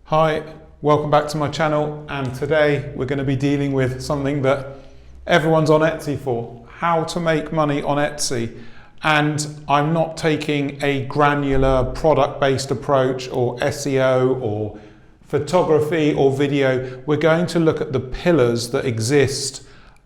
Hi, welcome back to my channel, and today we're going to be dealing with something that everyone's on Etsy for, how to make money on Etsy. And I'm not taking a granular product-based approach or SEO or photography or video. We're going to look at the pillars that exist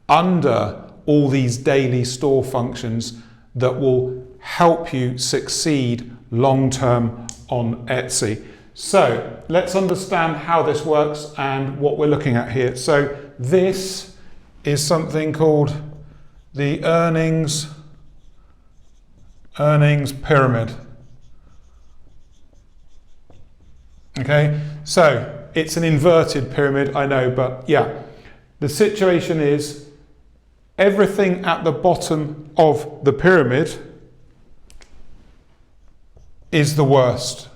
under all these daily store functions that will help you succeed long-term on Etsy. So let's understand how this works and what we're looking at here. So this is something called the earnings pyramid. Okay, so it's an inverted pyramid, I know, but yeah, the situation is everything at the bottom of the pyramid is the worst.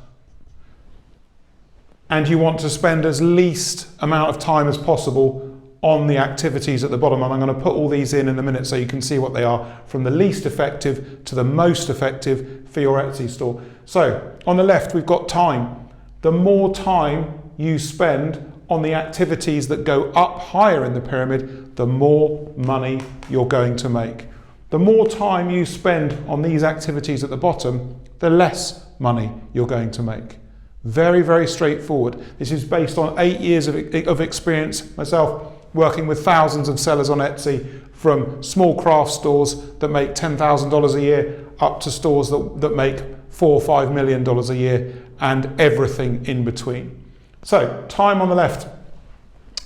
And you want to spend as least amount of time as possible on the activities at the bottom. And I'm going to put all these in a minute so you can see what they are, from the least effective to the most effective for your Etsy store. So on the left, we've got time. The more time you spend on the activities that go up higher in the pyramid, the more money you're going to make. The more time you spend on these activities at the bottom, the less money you're going to make. Very, very straightforward. This is based on 8 years of experience myself, working with thousands of sellers on Etsy, from small craft stores that make $10,000 a year up to stores that make $4 or $5 million a year, and everything in between. So time on the left.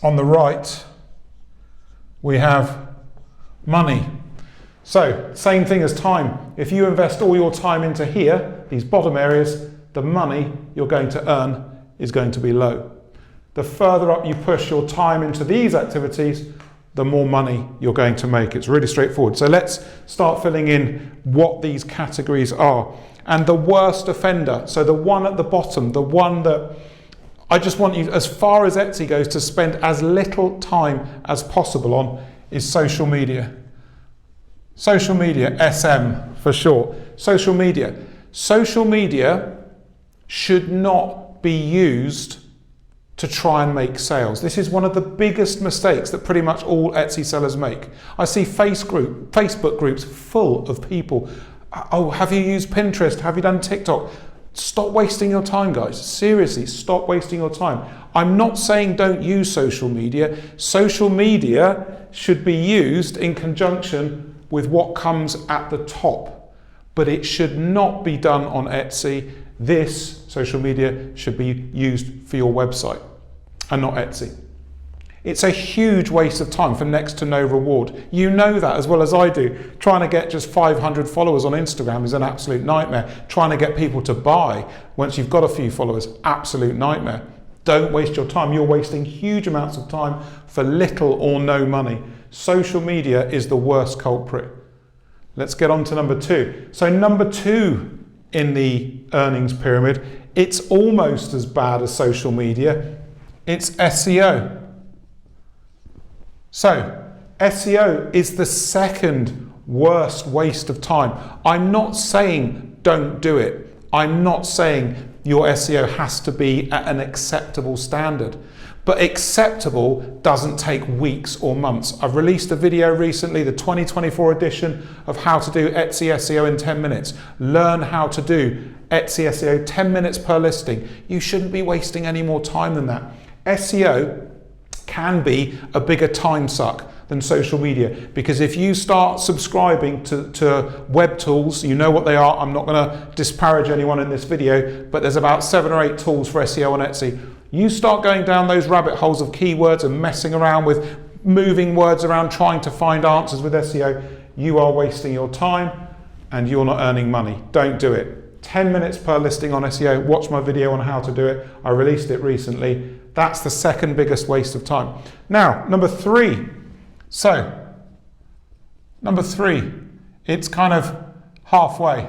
On the right, we have money. So same thing as time. If you invest all your time into here, these bottom areas, the money you're going to earn is going to be low. The further up you push your time into these activities, the more money you're going to make. It's really straightforward. So let's start filling in what these categories are. And the worst offender, so the one at the bottom, the one that I just want you, as far as Etsy goes, to spend as little time as possible on, is social media. Social media, SM for short. Social media. Social media should not be used to try and make sales. This is one of the biggest mistakes that pretty much all Etsy sellers make. I see Facebook groups full of people. Oh, have you used Pinterest? Have you done TikTok? Stop wasting your time, guys. Seriously, stop wasting your time. I'm not saying don't use social media. Social media should be used in conjunction with what comes at the top, but it should not be done on Etsy. This social media should be used for your website and not Etsy. It's a huge waste of time for next to no reward. You know that as well as I do. Trying to get just 500 followers on Instagram is an absolute nightmare. Trying to get people to buy once you've got a few followers, absolute nightmare. Don't waste your time. You're wasting huge amounts of time for little or no money. Social media is the worst culprit. Let's get on to number two. So number two in the earnings pyramid, it's almost as bad as social media. It's SEO. So SEO is the second worst waste of time. I'm not saying don't do it. I'm not saying your SEO has to be at an acceptable standard. But acceptable doesn't take weeks or months. I've released a video recently, the 2024 edition of how to do Etsy SEO in 10 minutes. Learn how to do Etsy SEO 10 minutes per listing. You shouldn't be wasting any more time than that. SEO can be a bigger time suck than social media, because if you start subscribing to web tools, you know what they are. I'm not going to disparage anyone in this video, but there's about 7 or 8 tools for SEO on Etsy. You start going down those rabbit holes of keywords and messing around with moving words around, trying to find answers with SEO, you are wasting your time and you're not earning money. Don't do it. 10 minutes per listing on SEO. Watch my video on how to do it. I released it recently. That's the second biggest waste of time. Now, number three. So, number three, it's kind of halfway.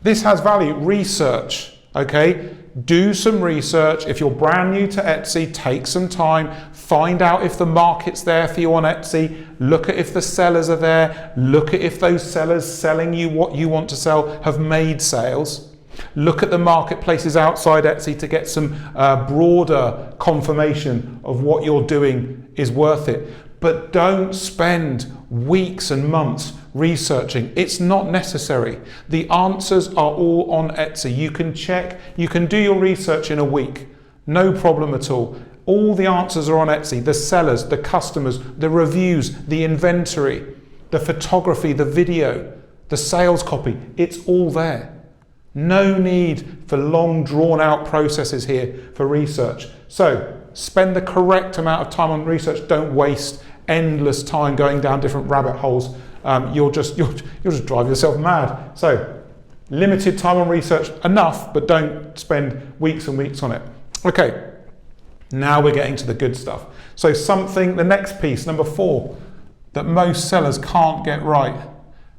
This has value. Research, okay? Do some research. If you're brand new to Etsy, take some time, find out if the market's there for you on Etsy, look at if the sellers are there, look at if those sellers selling you what you want to sell have made sales. Look at the marketplaces outside Etsy to get some broader confirmation of what you're doing is worth it. But don't spend weeks and months researching. It's not necessary. The answers are all on Etsy. You can check, you can do your research in a week. No problem at all. All the answers are on Etsy. The sellers, the customers, the reviews, the inventory, the photography, the video, the sales copy. It's all there. No need for long drawn out processes here for research. So spend the correct amount of time on research. Don't waste endless time going down different rabbit holes. You'll just drive yourself mad. So limited time on research, enough, but don't spend weeks and weeks on it. Okay, now we're getting to the good stuff. So the next piece, number 4, that most sellers can't get right,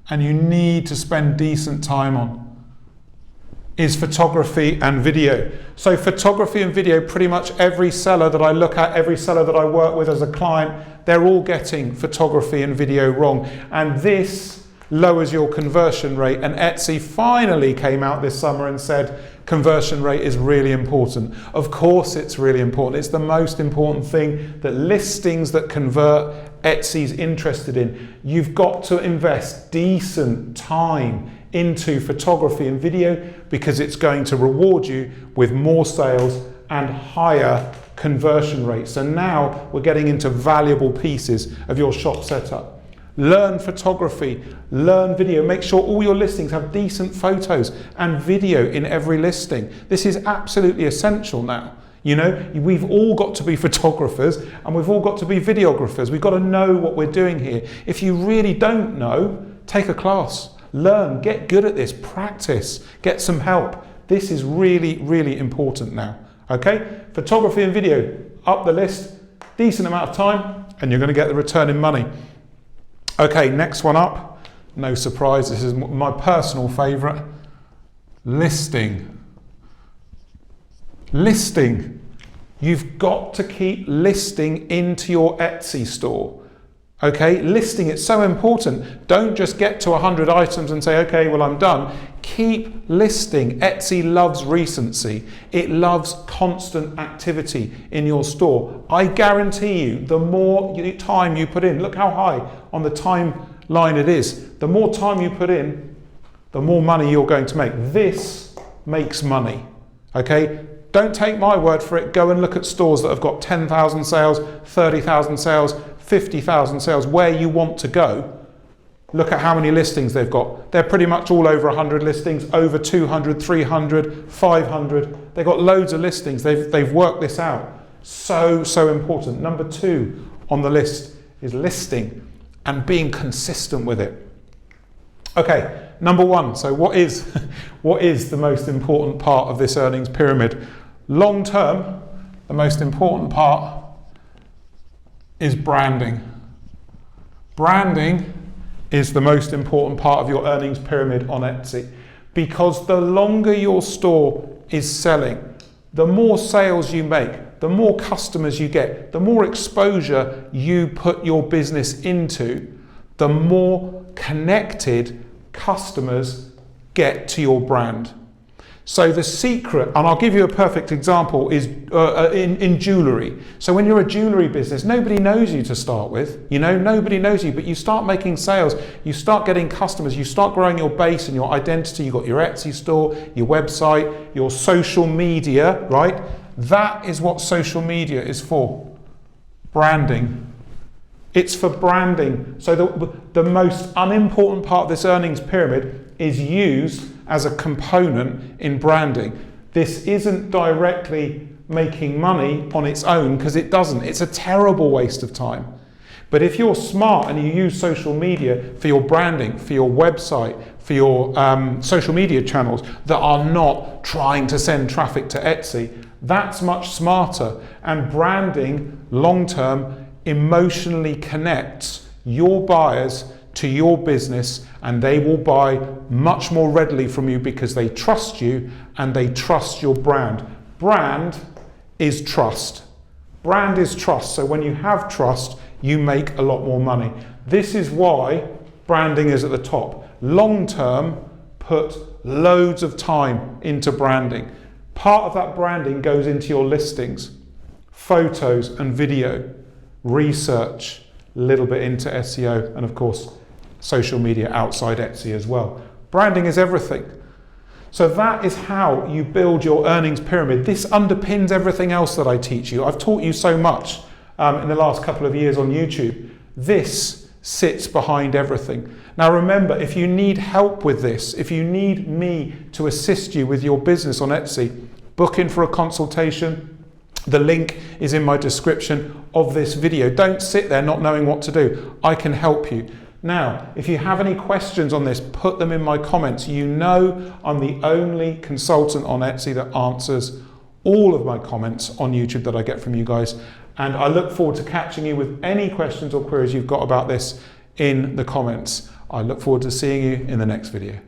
and you need to spend decent time on, is photography and video. So photography and video, pretty much every seller that I look at, every seller that I work with as a client, they're all getting photography and video wrong. And this lowers your conversion rate. And Etsy finally came out this summer and said, conversion rate is really important. Of course it's really important. It's the most important thing that listings that convert Etsy's interested in. You've got to invest decent time into photography and video because it's going to reward you with more sales and higher conversion rates. So now we're getting into valuable pieces of your shop setup. Learn photography, learn video, make sure all your listings have decent photos and video in every listing. This is absolutely essential now. You know, we've all got to be photographers and we've all got to be videographers. We've got to know what we're doing here. If you really don't know, take a class. Learn, get good at this, practice, get some help. This is really, really important now. Okay? Photography and video, up the list, decent amount of time, and you're going to get the return in money. Okay, next one up. No surprise, this is my personal favourite. Listing. Listing. You've got to keep listing into your Etsy store. Okay, listing, it's so important. Don't just get to 100 items and say, okay, well, I'm done. Keep listing. Etsy loves recency. It loves constant activity in your store. I guarantee you, the more time you put in, look how high on the timeline it is. The more time you put in, the more money you're going to make. This makes money. Okay, don't take my word for it. Go and look at stores that have got 10,000 sales, 30,000 sales, 50,000 sales, where you want to go. Look at how many listings they've got. They're pretty much all over 100 listings, over 200, 300, 500. They've got loads of listings. They've worked this out. So important. Number 2 on the list is listing and being consistent with it. Okay, number 1. So what is the most important part of this earnings pyramid? Long term, the most important part is branding. Branding is the most important part of your earnings pyramid on Etsy, because the longer your store is selling, the more sales you make, the more customers you get, the more exposure you put your business into, the more connected customers get to your brand. So the secret, and I'll give you a perfect example, is in jewellery. So when you're a jewellery business, nobody knows you to start with. You know, nobody knows you, but you start making sales, you start getting customers, you start growing your base and your identity. You've got your Etsy store, your website, your social media, right? That is what social media is for. Branding. It's for branding. So the most unimportant part of this earnings pyramid is used as a component in branding. This isn't directly making money on its own, because it doesn't. It's a terrible waste of time. But if you're smart and you use social media for your branding, for your website, for your social media channels that are not trying to send traffic to Etsy, that's much smarter. And branding, long term, emotionally connects your buyers to your business, and they will buy much more readily from you because they trust you and they trust your brand. Brand is trust. Brand is trust. So when you have trust, you make a lot more money. This is why branding is at the top. Long term, put loads of time into branding. Part of that branding goes into your listings, photos and video, research, a little bit into SEO, and of course, social media outside Etsy as well. Branding is everything. So that is how you build your earnings pyramid. This underpins everything else that I teach you. I've taught you so much in the last couple of years on YouTube. This sits behind everything. Now remember, if you need help with this, if you need me to assist you with your business on Etsy, book in for a consultation. The link is in my description of this video. Don't sit there not knowing what to do. I can help you. Now, if you have any questions on this, put them in my comments. You know I'm the only consultant on Etsy that answers all of my comments on YouTube that I get from you guys. And I look forward to catching you with any questions or queries you've got about this in the comments. I look forward to seeing you in the next video.